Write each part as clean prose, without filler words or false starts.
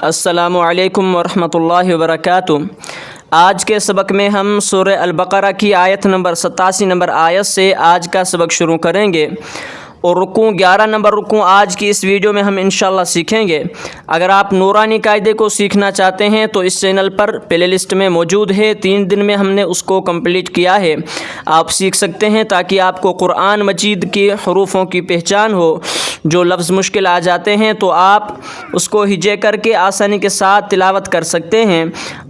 السلام علیکم ورحمۃ اللہ وبرکاتہ۔ آج کے سبق میں ہم سورہ البقرہ کی آیت نمبر 87 نمبر آیت سے آج کا سبق شروع کریں گے، اور رکوع 11 نمبر رکوع آج کی اس ویڈیو میں ہم انشاءاللہ سیکھیں گے۔ اگر آپ نورانی قاعدے کو سیکھنا چاہتے ہیں تو اس چینل پر پلے لسٹ میں موجود ہے، 3 دن میں ہم نے اس کو کمپلیٹ کیا ہے، آپ سیکھ سکتے ہیں تاکہ آپ کو قرآن مجید کے حروفوں کی پہچان ہو۔ جو لفظ مشکل آ جاتے ہیں تو آپ اس کو ہجے کر کے آسانی کے ساتھ تلاوت کر سکتے ہیں،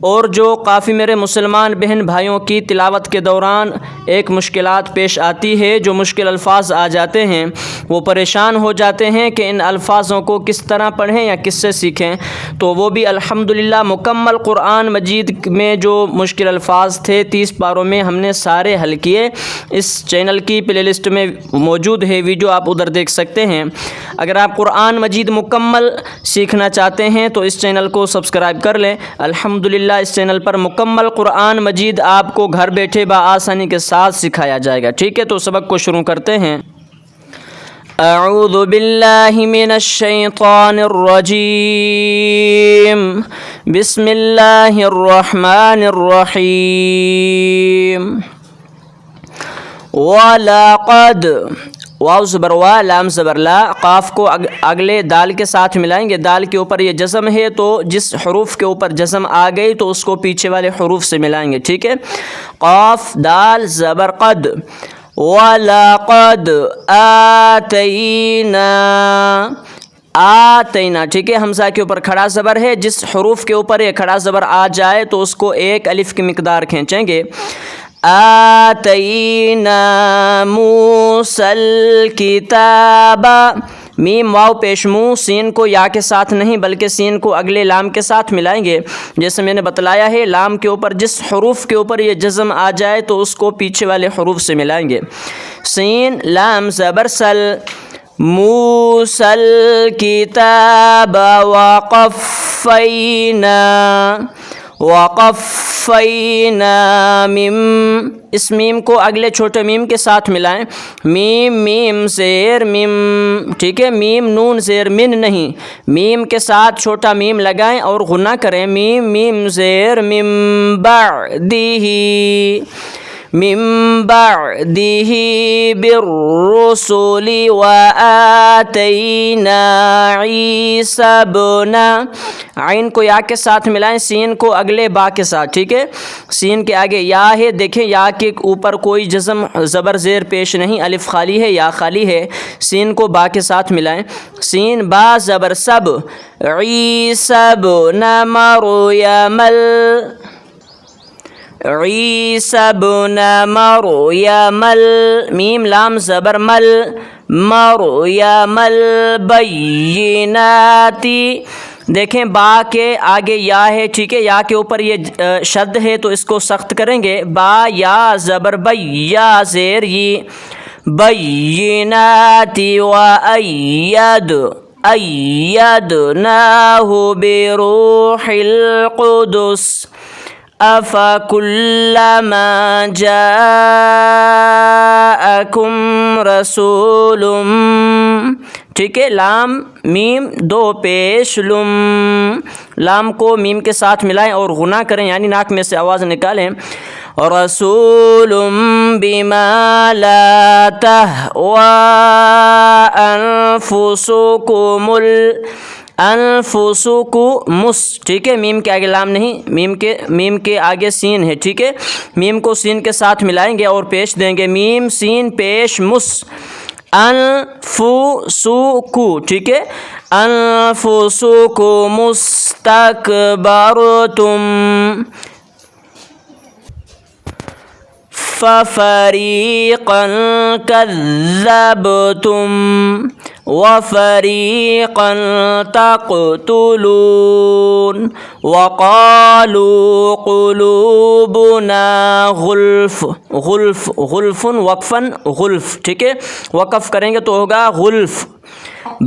اور جو کافی میرے مسلمان بہن بھائیوں کی تلاوت کے دوران ایک مشکلات پیش آتی ہے، جو مشکل الفاظ آ جاتے ہیں، وہ پریشان ہو جاتے ہیں کہ ان الفاظوں کو کس طرح پڑھیں یا کس سے سیکھیں، تو وہ بھی الحمدللہ مکمل قرآن مجید میں جو مشکل الفاظ تھے 30 پاروں میں ہم نے سارے حل کیے۔ اس چینل کی پلے لسٹ میں موجود ہے ویڈیو، آپ ادھر دیکھ سکتے ہیں۔ اگر آپ قرآن مجید مکمل سیکھنا چاہتے ہیں تو اس چینل کو سبسکرائب کر لیں۔ الحمدللہ اس چینل پر مکمل قرآن مجید آپ کو گھر بیٹھے بآسانی کے ساتھ سکھایا جائے گا، ٹھیک ہے؟ تو سبق کو شروع کرتے ہیں۔ اعوذ باللہ من الشیطان الرجیم، بسم اللہ الرحمن الرحیم۔ وَلَقَدْ، واو زبر وا، لام زبر لا، قاف کو اگلے دال کے ساتھ ملائیں گے، دال کے اوپر یہ جزم ہے تو جس حروف کے اوپر جزم آ گئی تو اس کو پیچھے والے حروف سے ملائیں گے، ٹھیک ہے؟ قاف دال زبر قد، وَلَقَدْ آتَيْنَا، آتینا، ٹھیک ہے؟ حمزہ کے اوپر کھڑا زبر ہے، جس حروف کے اوپر یہ کھڑا زبر آ جائے تو اس کو ایک الف کی مقدار کھینچیں گے۔ آتینا موسی الکتاب، میم واو پیش منہ، سین کو یا کے ساتھ نہیں بلکہ سین کو اگلے لام کے ساتھ ملائیں گے، جیسے میں نے بتلایا ہے۔ لام کے اوپر جس حروف کے اوپر یہ جزم آ جائے تو اس کو پیچھے والے حروف سے ملائیں گے۔ سین لام زبر سل، موسی الکتاب وقفینا میم، اس میم کو اگلے چھوٹے میم کے ساتھ ملائیں، میم میم زیر میم، ٹھیک ہے؟ میم نون زیر من نہیں، میم کے ساتھ چھوٹا میم لگائیں اور غنہ کریں، میم میم زیر من بعدہ، من بعدہ بالرسل وآتینا عیسی ابن، عین کو یا کے ساتھ ملائیں، سین کو اگلے با کے ساتھ، ٹھیک ہے؟ سین کے آگے یا ہے، دیکھیں یا کے اوپر کوئی جزم زبر زیر پیش نہیں، الف خالی ہے، یا خالی ہے، سین کو با کے ساتھ ملائیں، سین با زبر سب، عیسی ابن مریم، عیسی ابن مریم، میم لام زبر مل، مریم البینات، دیکھیں با کے آگے یا ہے، ٹھیک ہے؟ یا کے اوپر یہ شد ہے تو اس کو سخت کریں گے، با یا زبر بی، یا زیر ی، بینات ایدناہ بروح القدس افکلما جاءکم رسول، ٹھیک ہے؟ لام میم دو پیش لم، لام کو میم کے ساتھ ملائیں اور غنہ کریں، یعنی ناک میں سے آواز نکالیں، رسول بما لا تہوی انفسکم انفسکمس، ٹھیک ہے؟ میم کے آگے لام نہیں، میم کے آگے سین ہے، ٹھیک ہے؟ میم کو سین کے ساتھ ملائیں گے اور پیش دیں گے، میم سین پیش مس، انفسکو، ٹھیک ہے؟ انفسکم استکبرتم ففریقا کذبتم وفریقا تقتلون وقالوا قلوبنا غلف، غلف غلفن وقفن غلف، ٹھیک ہے؟ وقف کریں گے تو ہوگا غلف،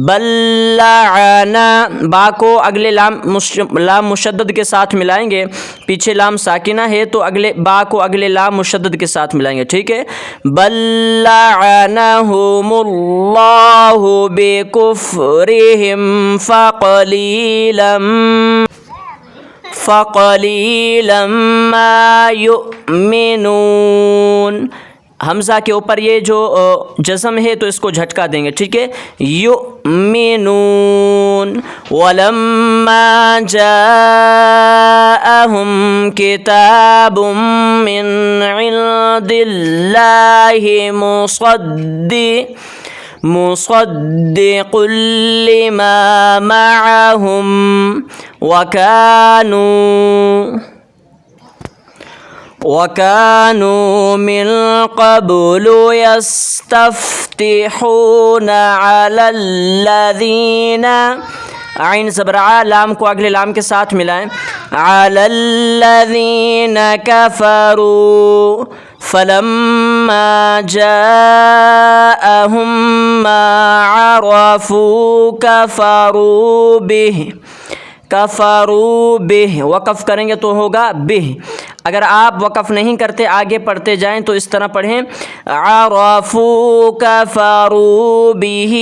بلعنا با کو اگلے لام مشدد کے ساتھ ملائیں گے، پیچھے لام ساکنہ ہے تو اگلے با کو اگلے لام مشدد کے ساتھ ملائیں گے، ٹھیک ہے. بلعنہم اللہ بکفرہم فقلیلا ما یؤمنون. حمزہ کے اوپر یہ جو جزم ہے تو اس کو جھٹکا دیں گے، ٹھیک ہے. یؤمنون. ولما جاءہم کتاب من عند اللہ مصدق لما معہم وَكَانُوا مِن قَبْلُ يَسْتَفْتِحُونَ عَلَى الَّذِينَ عین زبر ع لام کو اگلے لام کے ساتھ ملائیں، عَلَى الَّذِينَ كَفَرُوا فَلَمَّا جَاءَهُم مَّا عَرَفُوا کفروا بہ. وقف کریں گے تو ہوگا بہ. اگر آپ وقف نہیں کرتے آگے پڑھتے جائیں تو اس طرح پڑھیں، عرفوا کفروا بہ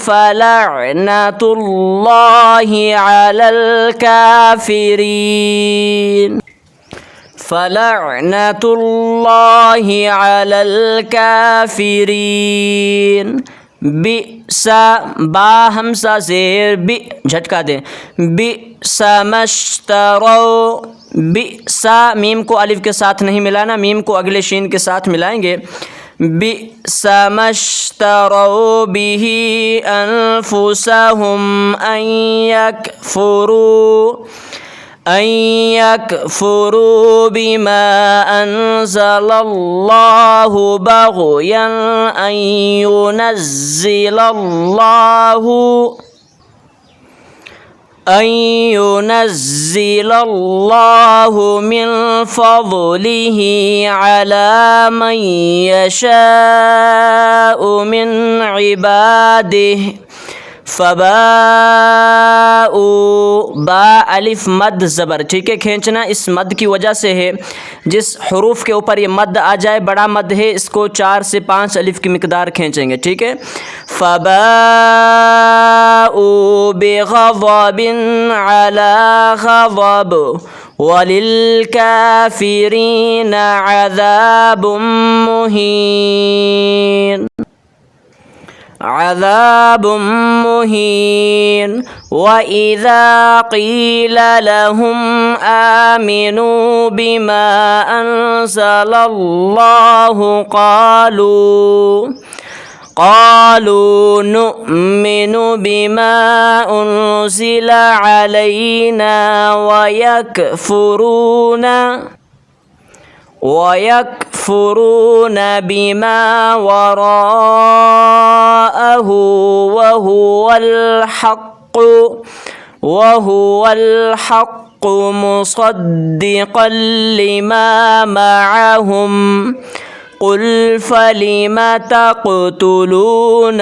فلعنۃ اللہ علی الکافرین. فلعنۃ اللہ علی الکافرین. بئس با حمزہ زیر بی جھٹکا دیں، بئس مشتروا. بئس میم کو الف کے ساتھ نہیں ملانا، میم کو اگلے شین کے ساتھ ملائیں گے. بئس مشتروا بہ انفسہم ان یکفروا بما انزل اللہ بغیا ان ينزل اللہ من فضلہ علی من یشاء من عبادہ. فباءوا با الف مد زبر، ٹھیک ہے. کھینچنا اس مد کی وجہ سے ہے، جس حروف کے اوپر یہ مد آ جائے بڑا مد ہے، اس کو 4 سے 5 الف کی مقدار کھینچیں گے، ٹھیک ہے. فباءوا بغضب علی غضب وللکافرین عذاب مہین. وَإِذَا قِيلَ لَهُمْ آمِنُوا بِمَا أَنزَلَ اللَّهُ قَالُوا نُؤْمِنُ بِمَا أُنزِلَ عَلَيْنَا وَيَكْفُرُونَ بِمَا وَرَاءَهُ وَهُوَ الْحَقُّ مُصَدِّقًا لِمَا مَعَهُمْ قُلْ فَلِمَ تَقْتُلُونَ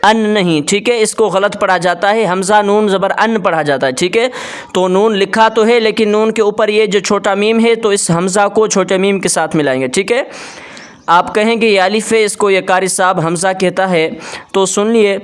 ان نہیں، ٹھیک ہے. اس کو غلط پڑھا جاتا ہے، حمزہ نون زبر ان پڑھا جاتا ہے، ٹھیک ہے. تو نون لکھا تو ہے لیکن نون کے اوپر یہ جو چھوٹا میم ہے تو اس حمزہ کو چھوٹے میم کے ساتھ ملائیں گے، ٹھیک ہے. آپ کہیں گے یہ الف ہے، اس کو یہ قاری صاحب حمزہ کہتا ہے. تو سن لیے،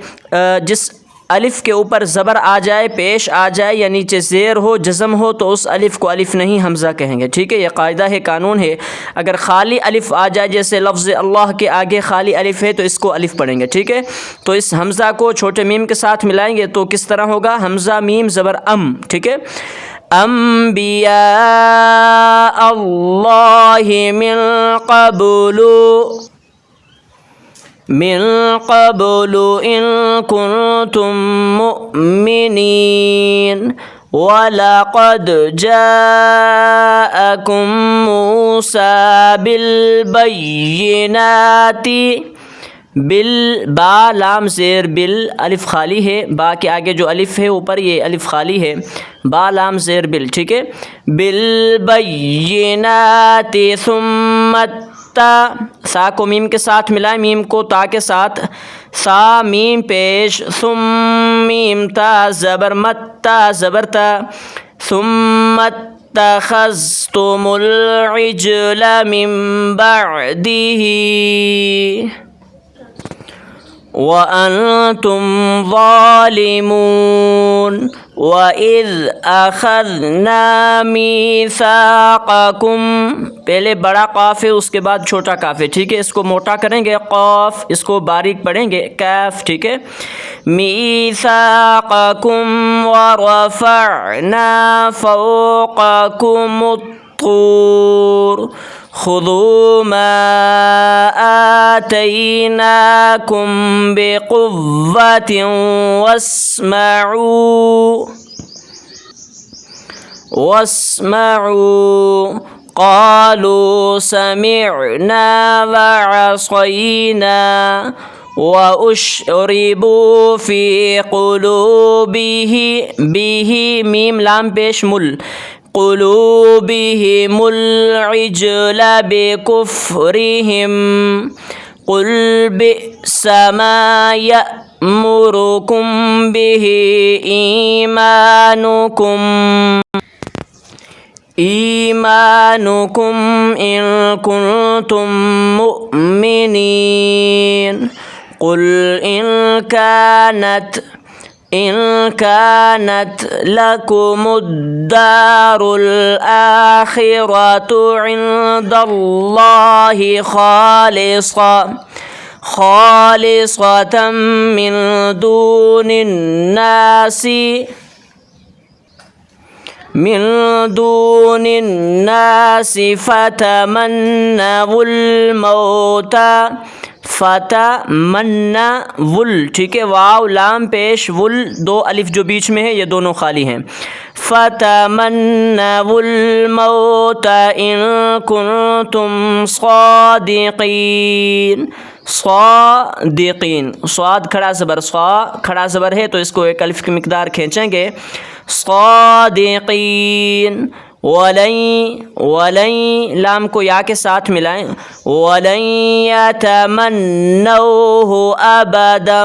جس الف کے اوپر زبر آ جائے، پیش آ جائے یا نیچے زیر ہو، جزم ہو تو اس الف کو الف نہیں حمزہ کہیں گے، ٹھیک ہے. یہ قاعدہ ہے، قانون ہے. اگر خالی الف آ جائے، جیسے لفظ اللہ کے آگے خالی الف ہے تو اس کو الف پڑھیں گے، ٹھیک ہے. تو اس حمزہ کو چھوٹے میم کے ساتھ ملائیں گے تو کس طرح ہوگا؟ حمزہ میم زبر ام، ٹھیک ہے. انبیاء اللہ من قبل ان کنتم مؤمنین وَلَقَدْ جَاءَكُم مُوسَى بِالْبَيِّنَاتِ با لام زیر بل الف خالی ہے، با کے آگے جو الف ہے اوپر یہ الف خالی ہے، با لام زیر بل، ٹھیک ہے. بالبینات ثم تا، سا کو میم کے ساتھ ملائیں، میم کو تا کے ساتھ، سا میم پیش ثم میم تا زبر متا زبر تا ثم اتخذتم العجل من بعده وأنتم ظالمون وَإِذْ أَخَذْنَا مِيثَاقَكُمْ پہلے بڑا قاف ہے اس کے بعد چھوٹا قاف ہے، ٹھیک ہے، اس کو موٹا کریں گے قاف، اس کو باریک پڑھیں گے کاف، ٹھیک ہے، مِيثَاقَكُمْ وَرَفَعْنَا فَوْقَكُمُ الطُّورَ خُذُوا مَا آتَيْنَاكُمْ بِقُوَّةٍ وَاسْمَعُوا قَالُوا سَمِعْنَا وَعَصَيْنَا وَأُشْرِبُوا فِي قُلُوبِهِمْ بِهِ میم لام پیش مل قُلُوبِهِمُ الْعِجْلَ بِكُفْرِهِمْ قُلْ بِئْسَ مَا يَأْمُرُكُمْ بِهِ إِيمَانُكُمْ إِن كُنتُم مُّؤْمِنِينَ قُلْ إِن كانت لكم الدار الآخرة عند الله خالصة من دون الناس فتمنوا الموت ٹھیک ہے، واو لام پیش ول دو الف جو بیچ میں ہے یہ دونوں خالی ہیں، فتمنوا الموت ان کنتم صادقین صاد کھڑا زبر صا کھڑا زبر ہے تو اس کو ایک الف کی مقدار کھینچیں گے، صادقین ولن لام کو یا کے ساتھ ملائیں، ولن يتمنوه ابدا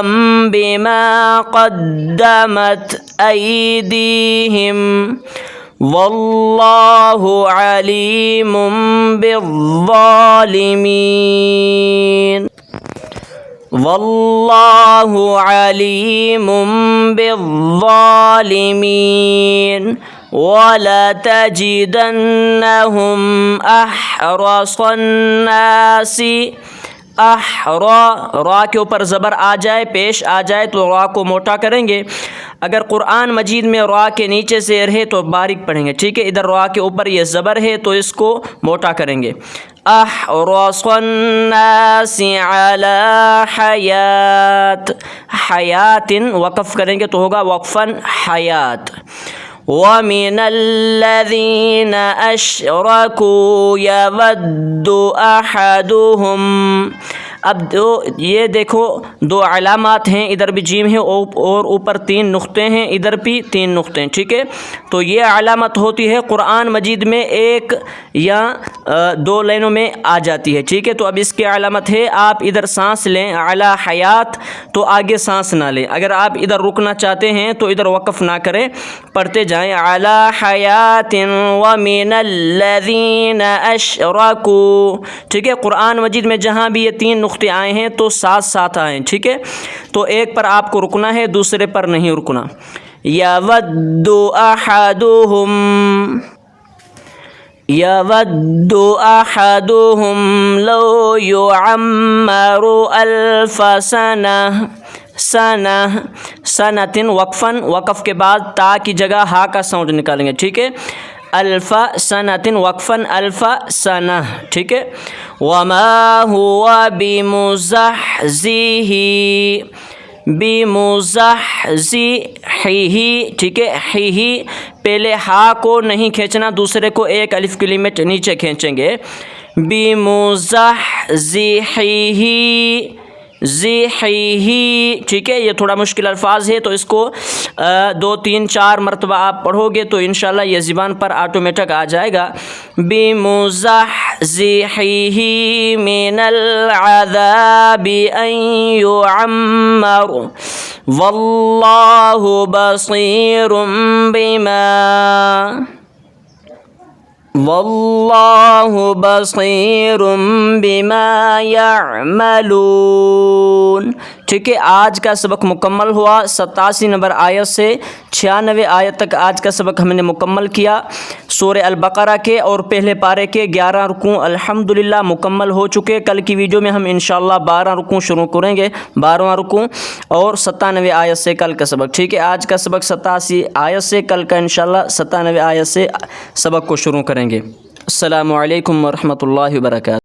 بما قدمت ایدیہم واللہ علیم بالظالمین واللہ علیم بالظالمین وَلَتَجِدَنَّهُمْ أَحْرَصَ النَّاسِ را کے اوپر زبر آ جائے پیش آ جائے تو را کو موٹا کریں گے، اگر قرآن مجید میں را کے نیچے سے رہے تو باریک پڑھیں گے، ٹھیک ہے، ادھر را کے اوپر یہ زبر ہے تو اس کو موٹا کریں گے، احرص الناس علی حیات وقف کریں گے تو ہوگا وقفاً حیات، وَمِنَ الَّذِينَ أَشْرَكُوا يَوَدُّ أَحَدُهُمْ اب یہ دیکھو دو علامات ہیں، ادھر بھی جیم ہے اور اوپر 3 نقطے ہیں، ادھر بھی 3 نقطے ہیں، ٹھیک ہے، تو یہ علامت ہوتی ہے قرآن مجید میں ایک یا 2 لائنوں میں آ جاتی ہے، ٹھیک ہے، تو اب اس کی علامت ہے آپ ادھر سانس لیں اعلی حیات تو آگے سانس نہ لیں، اگر آپ ادھر رکنا چاہتے ہیں تو ادھر وقف نہ کریں، پڑھتے جائیں اعلی حیات وَمِنَ الَّذِينَ أَشْرَكُوا، ٹھیک ہے، قرآن مجید میں جہاں بھی یہ 3 نقطے آئے ہیں تو ساتھ ساتھ آئے ہیں، ٹھیک ہے، تو ایک پر آپ کو رکنا ہے دوسرے پر نہیں رکنا، یَوَدُّ أَحَدُهُمْ لَوْ يُعَمَّرُ أَلْفَ سنة وقفاً وقف کے بعد تا کی جگہ ہا کا ساؤنڈ نکالیں گے، ٹھیک ہے، الف سنة وقفاً الف سنہ، ٹھیک ہے، وما هو بمزحزحه، ٹھیک ہے، ہی پہلے ہا کو نہیں کھینچنا، دوسرے کو ایک الف کی لمٹ نیچے کھینچیں گے، بمزحزحه ذِحِهِ، ٹھیک ہے، یہ تھوڑا مشکل الفاظ ہے تو اس کو 2 3 4 مرتبہ آپ پڑھو گے تو انشاءاللہ یہ زبان پر آٹومیٹک آ جائے گا۔ بِمُزَحْزِحِهِ مِنَ الْعَذَابِ أَن يُعَمَّرَ وَاللَّهُ بَصِيرٌ بِمَا يَعْمَلُونَ۔ ٹھیک ہے، آج کا سبق مکمل ہوا 87 نمبر آیت سے 96 آیت تک آج کا سبق ہم نے مکمل کیا سورہ البقرہ کے، اور پہلے پارے کے 11 رکوع الحمدللہ مکمل ہو چکے۔ کل کی ویڈیو میں ہم انشاءاللہ 12 رکوع شروع کریں گے، 12واں رکوع اور 97 آیت سے کل کا سبق۔ ٹھیک ہے، آج کا سبق 87 آیت سے، کل کا انشاءاللہ 97 آیت سے سبق کو شروع کریں گے۔ السلام علیکم ورحمۃ اللہ وبرکاتہ۔